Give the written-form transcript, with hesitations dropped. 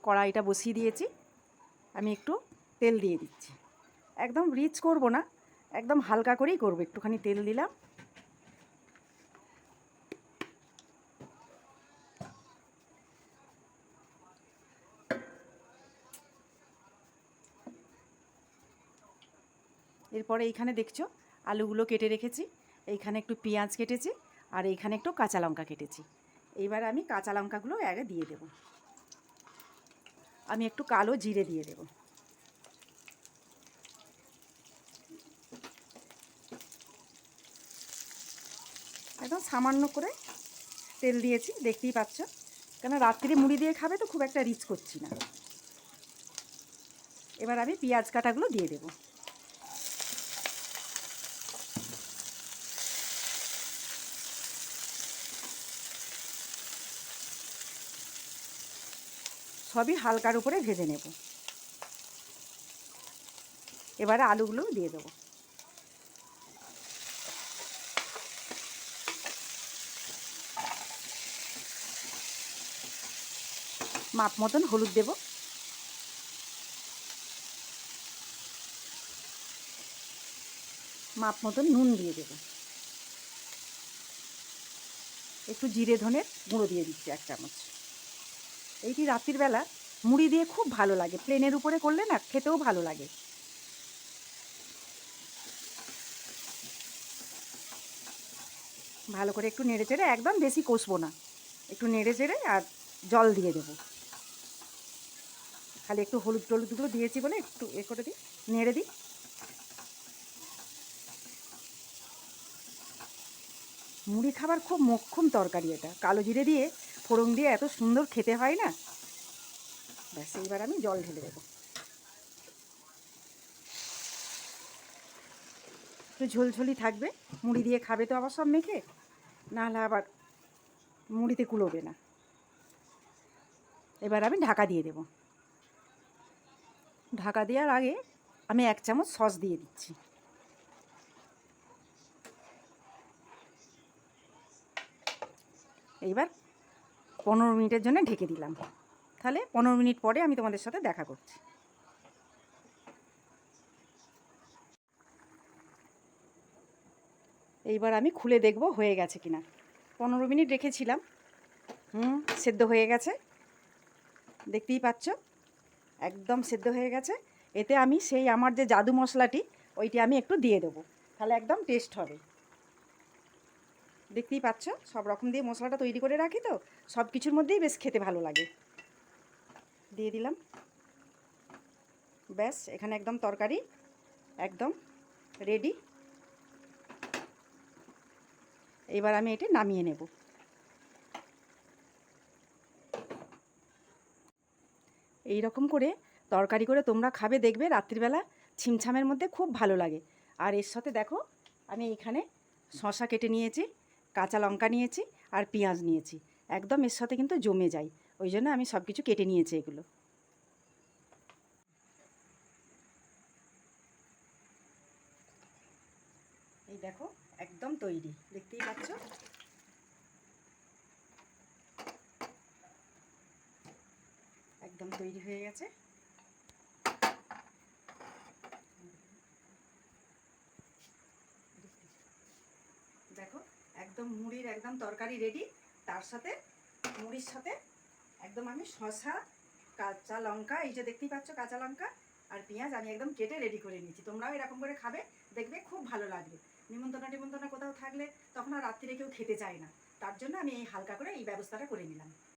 কড়াইটা বসিয়ে দিয়েছি। আমি একটু তেল দিয়ে দিচ্ছি। একদম রিচ করব না, একদম হালকা করেই করব। একটুখানি তেল দিলাম। এরপরে এইখানে দেখছো আলুগুলো কেটে রেখেছি, এইখানে একটু পেঁয়াজ কেটেছি, আর এইখানে একটু কাঁচা লঙ্কা কেটেছি। এইবার আমি কাঁচা লঙ্কাগুলো আগে দিয়ে দেব। আমি একটু কালো জিরে দিয়ে দেব। একদম সামান্য করে তেল দিয়েছি, দেখতেই পাচ্ছ, কেন রাত্রি মুড়ি দিয়ে খাবে তো খুব একটা রিচ করছি না। এবার আমি পেঁয়াজ কাটাগুলো দিয়ে দেব। সবই হালকার উপরে ভেজে নেব। এবারে আলুগুলো দিয়ে দেবো। মাপ মতন হলুদ দেব। মাপ মতন নুন দিয়ে দেব। একটু জিরে ধনের গুঁড়ো দিয়ে দিচ্ছি 1 চামচ। এইটি রাত্রির বেলা মুড়ি দিয়ে খুব ভালো লাগে, প্লেনের উপরে করলে না খেতেও ভালো লাগে। ভালো করে একটু নেড়ে চেড়ে, একদম বেশি কষবো না, একটু নেড়ে চেড়ে আর জল দিয়ে দেবো। খালি একটু হলুদ টলুদগুলো দিয়েছি বলে একটু করে দিই, নেড়ে দিই। মুড়ি খাবার খুব মোক্ষম তরকারি এটা, কালো জিরে দিয়ে ফোড়ন দিয়ে এত সুন্দর খেতে হয় না। ব্যাস, এইবার আমি জল ঢেলে দেবো। একটু ঝোলঝোলি থাকবে, মুড়ি দিয়ে খাবে তো আবার সব মেখে, নাহলে আবার মুড়িতে কুলোবে না। এবার আমি ঢাকা দিয়ে দেব। ঢাকা দেওয়ার আগে আমি 1 চামচ সস দিয়ে দিচ্ছি। এইবার 15 মিনিটের জন্য ঢেকে দিলাম। তাহলে 15 মিনিট পরে আমি তোমাদের সাথে দেখা করছি। এইবার আমি খুলে দেখব হয়ে গেছে কিনা। 15 মিনিট রেখেছিলাম। সেদ্ধ হয়ে গেছে, দেখতেই পাচ্ছ, একদম সেদ্ধ হয়ে গেছে। এতে আমি সেই আমার যে জাদু মশলাটি, ওইটি আমি একটু দিয়ে দেবো, তাহলে একদম টেস্ট হবে। দেখতেই পাচ্ছ, সব রকম দিয়ে মশলাটা তৈরি করে রাখি তো, সব কিছুর মধ্যেই বেশ খেতে ভালো লাগে। দিয়ে দিলাম। ব্যাস, এখানে একদম তরকারি একদম রেডি। এবার আমি এটি নামিয়ে নেব। এই রকম করে তরকারি করে তোমরা খাবে, দেখবে রাত্রিবেলা ছিমছামের মধ্যে খুব ভালো লাগে। আর এর সাথে দেখো, আমি এখানে শসা কেটে নিয়েছি, কাঁচা লঙ্কা নিয়েছি, আর পেঁয়াজ নিয়েছি। একদম এর সাথে কিন্তু জমে যায়, ওই জন্য আমি সব কিছু কেটে নিয়েছি এগুলো। এই দেখো, একদম তৈরি, দেখতেই পাচ্ছ। একদম তৈরি হয়ে গেছে। দেখো, একদম মুড়ির একদম তরকারি রেডি। তার সাথে মুড়ির সাথে একদম আমি শসা, কাঁচা লঙ্কা, এই যে দেখতেই পাচ্ছ কাঁচা লঙ্কা আর পেঁয়াজ আমি একদম কেটে রেডি করে নিয়েছি। তোমরাও এরকম করে খাবে, দেখবে খুব ভালো লাগবে। নিমন্ত্রণা কোথাও থাকলে তখন আর রাত্রিরে কেউ খেতে চায় না, তার জন্য আমি এই হালকা করে এই ব্যবস্থাটা করে নিলাম।